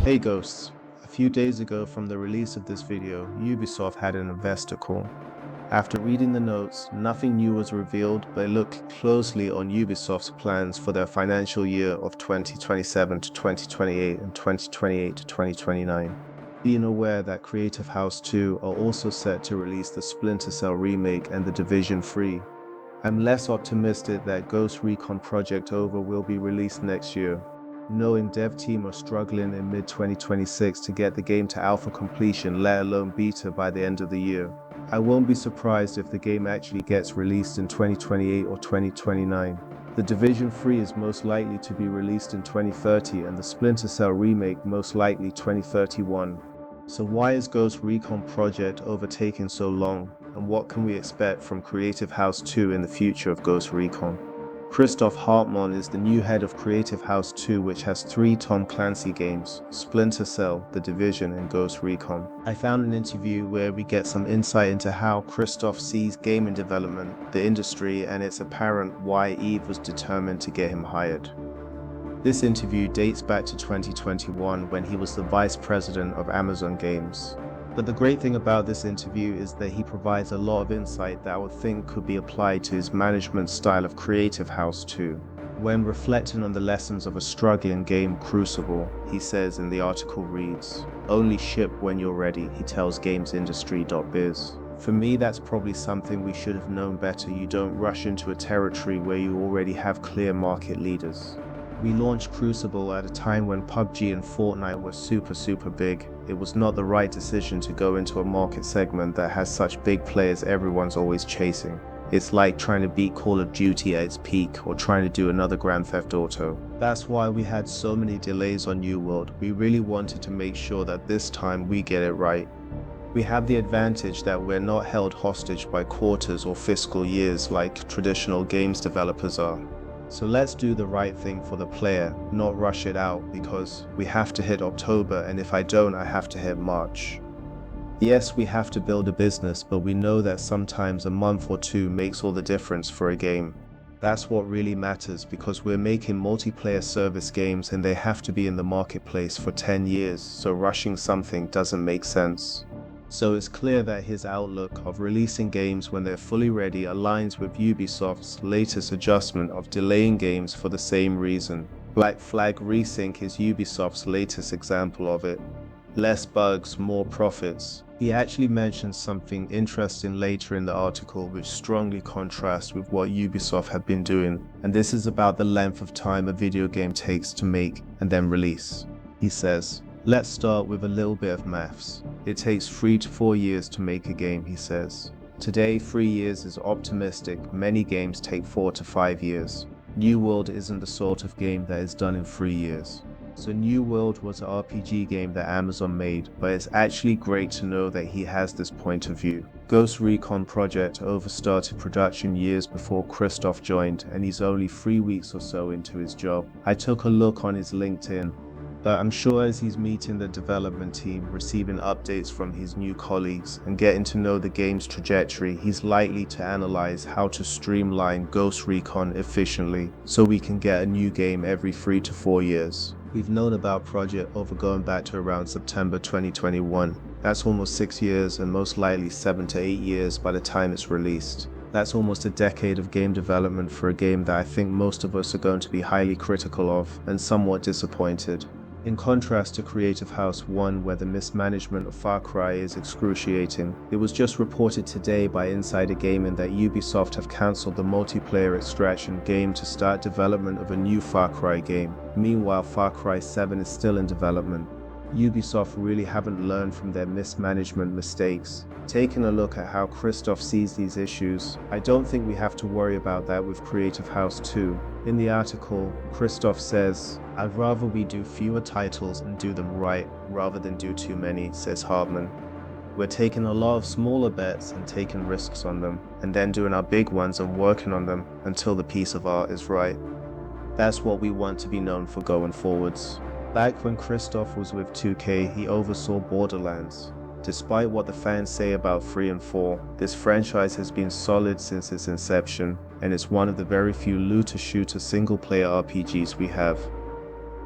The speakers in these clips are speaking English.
Hey Ghosts, a few days ago from the release of this video, Ubisoft had an investor call. After reading the notes, nothing new was revealed, but looked closely on Ubisoft's plans for their financial year of 2027 to 2028 and 2028 to 2029. Being aware that Creative House 2 are also set to release the Splinter Cell remake and the Division 3, I'm less optimistic that Ghost Recon Project Over will be released next year, knowing dev team are struggling in mid-2026 to get the game to alpha completion, let alone beta by the end of the year. I won't be surprised if the game actually gets released in 2028 or 2029. The Division 3 is most likely to be released in 2030 and the Splinter Cell remake most likely 2031. So why is Ghost Recon Project Over taking so long, and what can we expect from Creative House 2 in the future of Ghost Recon? Christoph Hartmaan is the new head of Creative House 2, which has 3 Tom Clancy games: Splinter Cell, The Division, and Ghost Recon. I found an interview where we get some insight into how Christoph sees gaming development, the industry, and it's apparent why Eve was determined to get him hired. This interview dates back to 2021 when he was the vice president of Amazon Games. But the great thing about this interview is that he provides a lot of insight that I would think could be applied to his management style of Creative House 2. When reflecting on the lessons of a struggling game, Crucible, he says in the article reads, "Only ship when you're ready," he tells gamesindustry.biz. For me, that's probably something we should have known better. You don't rush into a territory where you already have clear market leaders. We launched Crucible at a time when PUBG and Fortnite were super big. It was not the right decision to go into a market segment that has such big players everyone's always chasing. It's like trying to beat Call of Duty at its peak or trying to do another Grand Theft Auto. That's why we had so many delays on New World. We really wanted to make sure that this time we get it right. We have the advantage that we're not held hostage by quarters or fiscal years like traditional games developers are. So let's do the right thing for the player, not rush it out, because we have to hit October, and if I don't, I have to hit March. Yes, we have to build a business, but we know that sometimes a month or two makes all the difference for a game. That's what really matters, because we're making multiplayer service games and they have to be in the marketplace for 10 years, so rushing something doesn't make sense. So it's clear that his outlook of releasing games when they're fully ready aligns with Ubisoft's latest adjustment of delaying games for the same reason. Black Flag Resync is Ubisoft's latest example of it. Less bugs, more profits. He actually mentions something interesting later in the article which strongly contrasts with what Ubisoft have been doing, and this is about the length of time a video game takes to make and then release. He says, "Let's start with a little bit of maths. It takes 3 to 4 years to make a game," he says. Today, 3 years is optimistic. Many games take 4 to 5 years. New World isn't the sort of game that is done in 3 years. So New World was an RPG game that Amazon made, but it's actually great to know that he has this point of view. Ghost Recon Project Over started production years before Christoph joined, and he's only 3 weeks or so into his job. I took a look on his LinkedIn. But I'm sure as he's meeting the development team, receiving updates from his new colleagues, and getting to know the game's trajectory, he's likely to analyze how to streamline Ghost Recon efficiently so we can get a new game every 3 to 4 years. We've known about Project Over going back to around September 2021. That's almost 6 years and most likely 7 to 8 years by the time it's released. That's almost a decade of game development for a game that I think most of us are going to be highly critical of and somewhat disappointed. In contrast to Creative House 1, where the mismanagement of Far Cry is excruciating, it was just reported today by Insider Gaming that Ubisoft have cancelled the multiplayer extraction game to start development of a new Far Cry game. Meanwhile, Far Cry 7 is still in development. Ubisoft really haven't learned from their mismanagement mistakes. Taking a look at how Christoph sees these issues, I don't think we have to worry about that with Creative House 2. In the article, Christoph says, "I'd rather we do fewer titles and do them right, rather than do too many," says Hartman. "We're taking a lot of smaller bets and taking risks on them, and then doing our big ones and working on them until the piece of art is right. That's what we want to be known for going forwards." Back when Christoph was with 2K, he oversaw Borderlands. Despite what the fans say about 3 and 4, this franchise has been solid since its inception, and it's one of the very few looter-shooter single-player RPGs we have.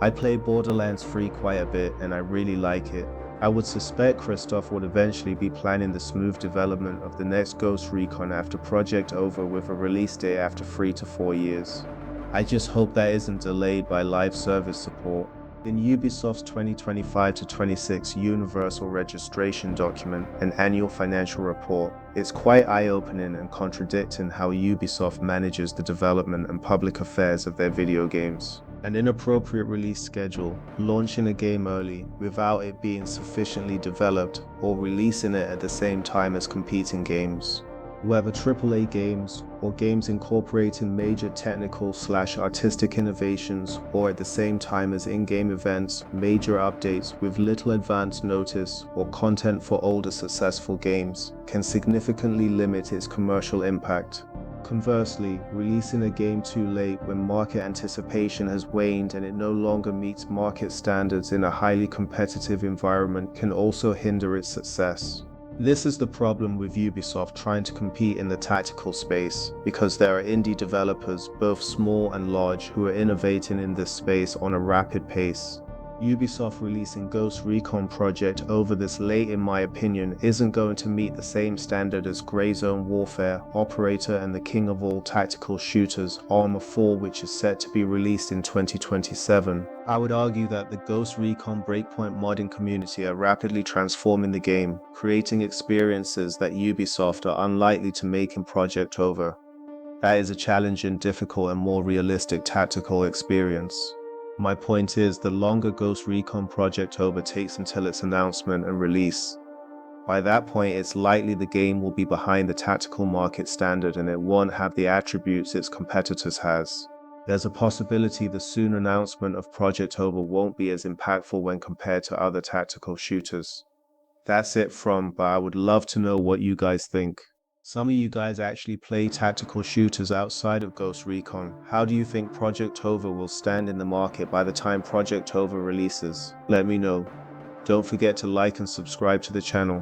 I play Borderlands 3 quite a bit and I really like it. I would suspect Christoph would eventually be planning the smooth development of the next Ghost Recon after Project Over with a release date after 3 to 4 years. I just hope that isn't delayed by live service support. In Ubisoft's 2025-26 Universal Registration Document, an annual financial report, it's quite eye-opening and contradicting how Ubisoft manages the development and public affairs of their video games. An inappropriate release schedule, launching a game early without it being sufficiently developed, or releasing it at the same time as competing games. Whether AAA games or games incorporating major technical/artistic innovations, or at the same time as in-game events, major updates with little advance notice, or content for older successful games, can significantly limit its commercial impact. Conversely, releasing a game too late when market anticipation has waned and it no longer meets market standards in a highly competitive environment can also hinder its success. This is the problem with Ubisoft trying to compete in the tactical space, because there are indie developers, both small and large, who are innovating in this space on a rapid pace. Ubisoft releasing Ghost Recon Project Over this late, in my opinion, isn't going to meet the same standard as Grey Zone Warfare, Operator, and the king of all tactical shooters, Arma 4, which is set to be released in 2027. I would argue that the Ghost Recon Breakpoint modding community are rapidly transforming the game, creating experiences that Ubisoft are unlikely to make in Project Over. That is a challenging, difficult, and more realistic tactical experience. My point is, the longer Ghost Recon Project Over takes until its announcement and release, by that point it's likely the game will be behind the tactical market standard and it won't have the attributes its competitors has. There's a possibility the soon announcement of Project Over won't be as impactful when compared to other tactical shooters. That's it but I would love to know what you guys think. Some of you guys actually play tactical shooters outside of Ghost Recon. How do you think Project Over will stand in the market by the time Project Over releases? Let me know. Don't forget to like and subscribe to the channel.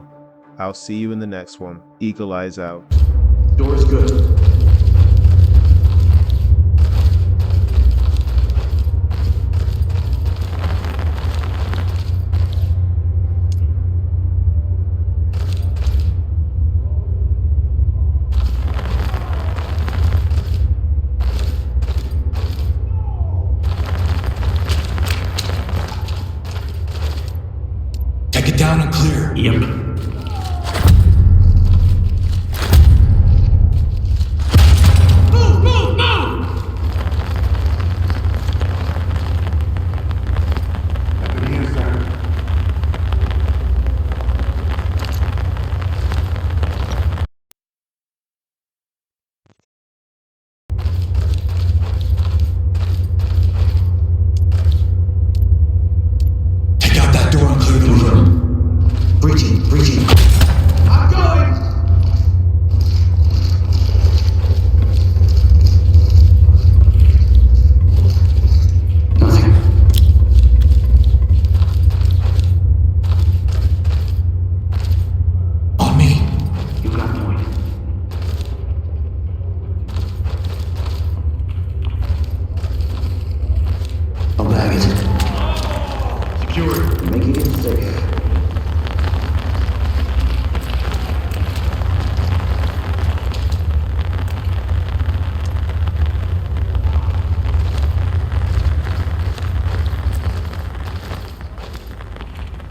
I'll see you in the next one. Eagle Eyes out. Door's good. Take it down and clear. Yep. Breaching. I'm going! Nothing. On me. You got point. I'll bag it. Secure. Making it safe.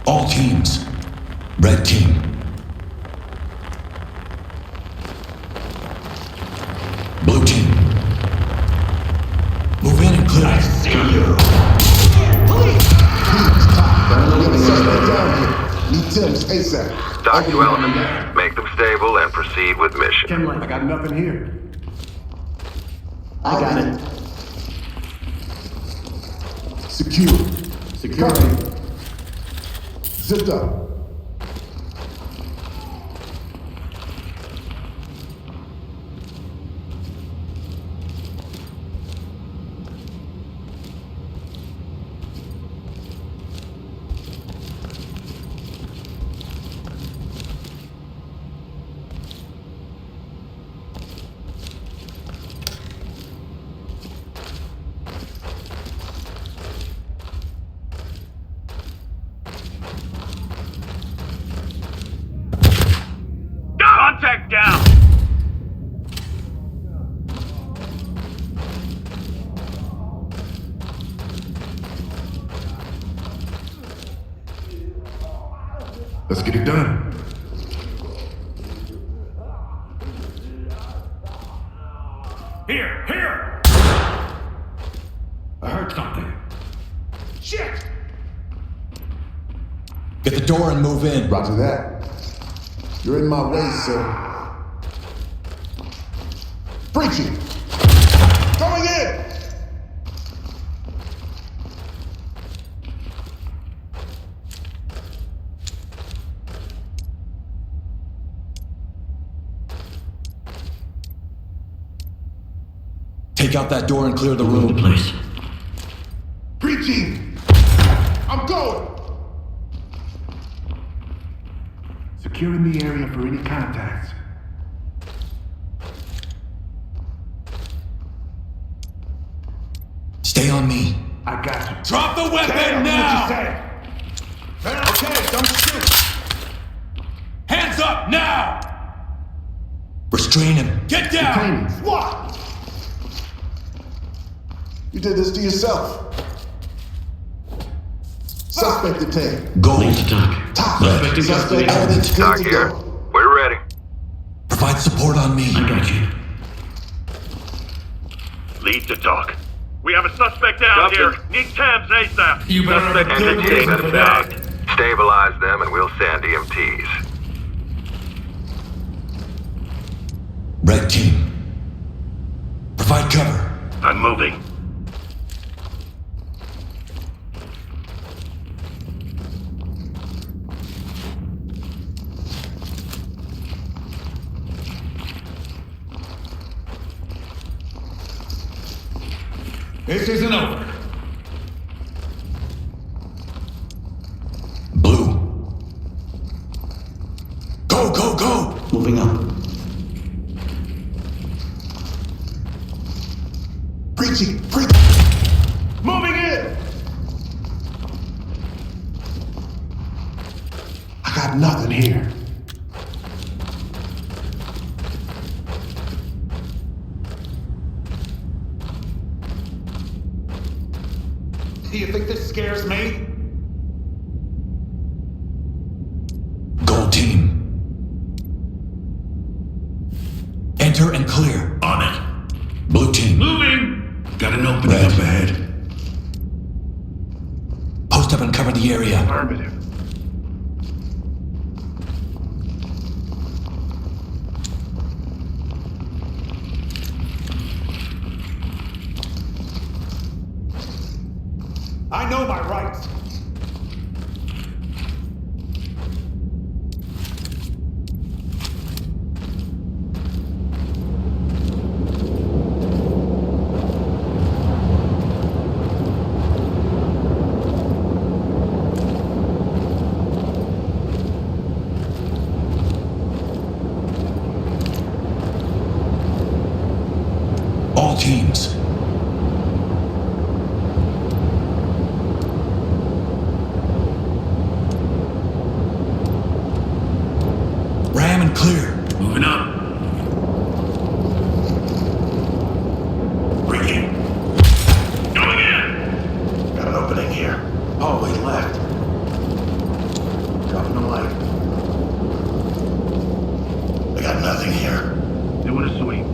All teams. Red team. Blue team. Move in and clear. I see you. Police! Need Tim's ASAP. Dock to elements. Make them stable and proceed with mission. I got nothing here. I got it. Secure. Copy. Zipped up. Let's get it done. Here! I heard something. Shit! Get the door and move in. Roger that. You're in my way, sir. Breaching! Going in! Take out that door and clear the room. Place. Breaching! I'm going! Securing the area for any contacts. Stay on me. I got you. Drop the weapon Damn, now! what you say? Okay, don't shoot! Hands up now! Restrain him. Get down! Detainees. What? You did this to yourself. Suspect detained. Go. Lead to Doc. Top. Suspect Suspect investigated. evidence Doc good to here. go. We're ready. Provide support on me. I got you. Lead to Doc. We have a suspect down here. Need Tams ASAP. You better have a good Entity reason for that. suspect. Stabilize them and we'll send EMTs. Red team. Provide cover. I'm moving. This isn't over. Blue. Go, go, go! Moving up. Breaching! Moving in! I got nothing here. Do you think this scares me? Gold team. Enter and clear. On it. Blue team. Moving! Got an opening Red. up ahead. Post up and cover the area. Affirmative. I know my rights. All teams. Ram and clear. Moving up. Bring in. Going in! Got an opening here. Hallway left. Dropping the light. I got nothing here. Doing a sweep.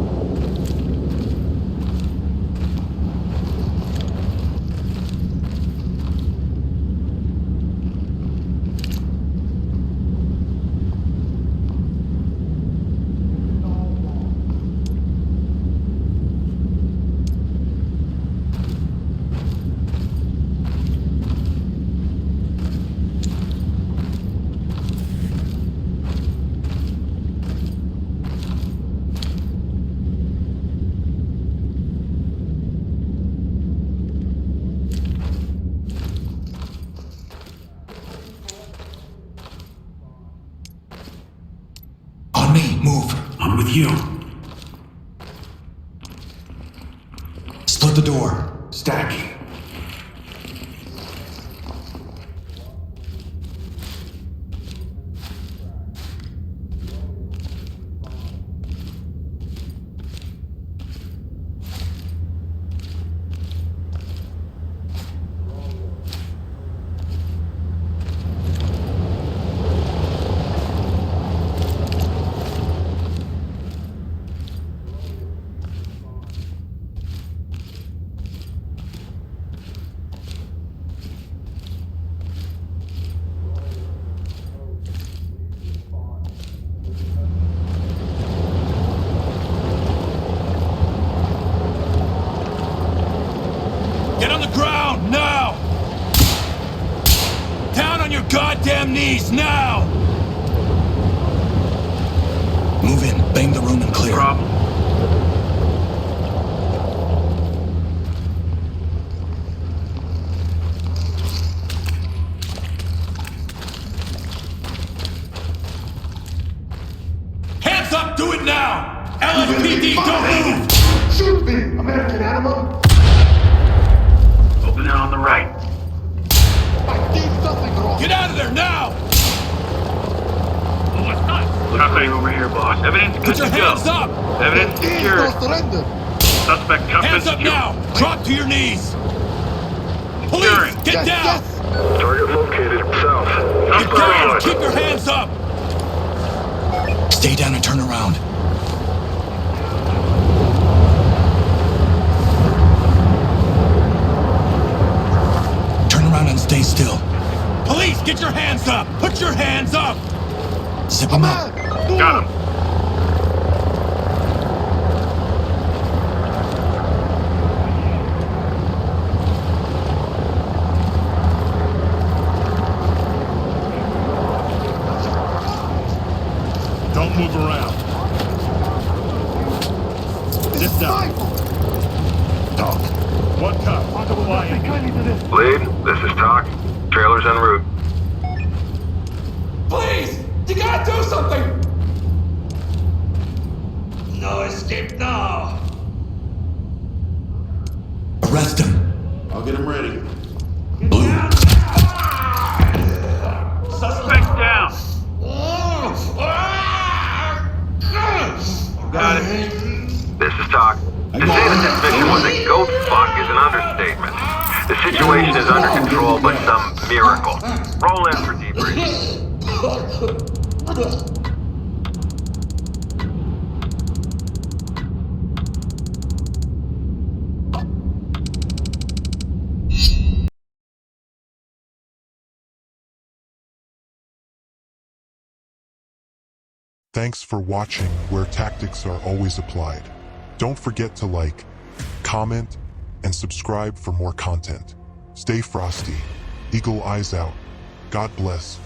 On me. Move. I'm with you. Split the door. Stacking. goddamn knees, now! Move in, bang the room and clear. Problem. Hands up, do it now! LSPD, don't move! Shoot me, American animal! Open it on the right. I did something wrong! Get out of there now! Oh, what's not? Nothing over here, boss. Evidence good Put your to go. hands up! Evidence There is secured. no surrender! Suspect cuffed Hands and up secured. now! Drop to your knees! Police, Securing. get Yes, down! yes! Target located. South. Get down! Keep your hands up! Stay down and turn around. Turn around and stay still. Police, get your hands up! Put your hands up! Zip them up. Got him. Don't move around. Sit down. Talk. One cop. On the line. Lead, this is Talk. Trailer's en route. Please! You gotta do something! No escape now! Arrest him! I'll get him ready. Blue! Suspect down. Got it. This is Talk. To say that this mission was a goat fuck is an understatement. The situation is under control by some miracle. Roll in for debrief. Thanks for watching Where Tactics Are Always Applied. Don't forget to like, comment, and subscribe for more content. Stay frosty. Eagle eyes out. God bless.